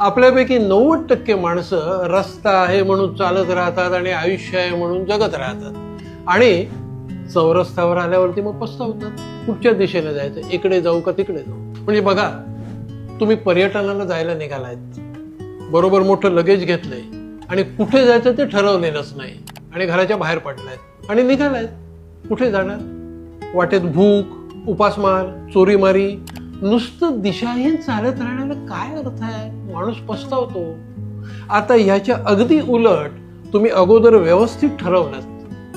आपल्यापैकी 90% माणसं रस्ता आहे म्हणून चालत राहतात आणि आयुष्य आहे म्हणून जगत राहतात आणि चौरस्त्यावर आल्यावरती मग पस्तावतात. कुठच्या दिशेने जायचं, इकडे जाऊ का तिकडे जाऊ. म्हणजे बघा, तुम्ही पर्यटनाला जायला निघालायत, बरोबर मोठं लगेज घेतलंय आणि कुठे जायचं ते ठरवलेलंच नाही आणि घराच्या बाहेर पडलायत आणि निघालायत. कुठे जाणार? वाटेत भूक, उपासमार, चोरीमारी, नुसतं दिशाहीन चालत राहण्याला काय अर्थ आहे? माणूस पस्तावतो. आता ह्याच्या अगदी उलट तुम्ही अगोदर व्यवस्थित ठरवलं,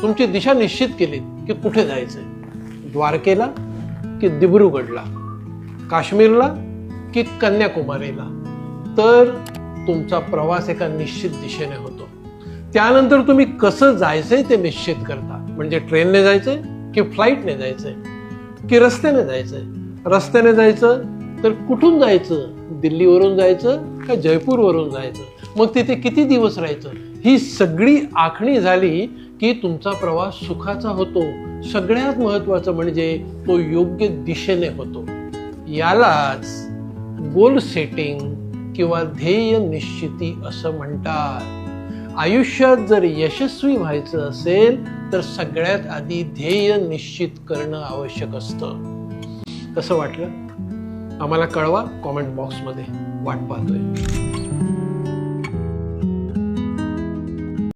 तुमची दिशा निश्चित केली की कुठे जायचंय. द्वारकेला की दिब्रुगडला, काश्मीरला की कन्याकुमारीला, तर तुमचा प्रवास एका निश्चित दिशेने होतो. त्यानंतर तुम्ही कसं जायचंय ते निश्चित करता. म्हणजे ट्रेनने जायचंय की फ्लाईटने जायचंय की रस्त्याने जायचंय. रस्त्याने जायचं तर कुठून जायचं? दिल्लीवरून जायचं का जयपूरवरून जायचं? मग तिथे किती दिवस राहायचं? ही सगळी आखणी झाली की तुमचा प्रवास सुखाचा होतो. सगळ्यात महत्वाचं म्हणजे तो योग्य दिशेने होतो. यालाच गोल सेटिंग किंवा ध्येय निश्चिती असं म्हणतात. आयुष्यात जर यशस्वी व्हायचं असेल तर सगळ्यात आधी ध्येय निश्चित करणं आवश्यक असतं. कसं वाटलं आम्हाला कळवा कॉमेंट बॉक्समध्ये. वाट पाहतोय.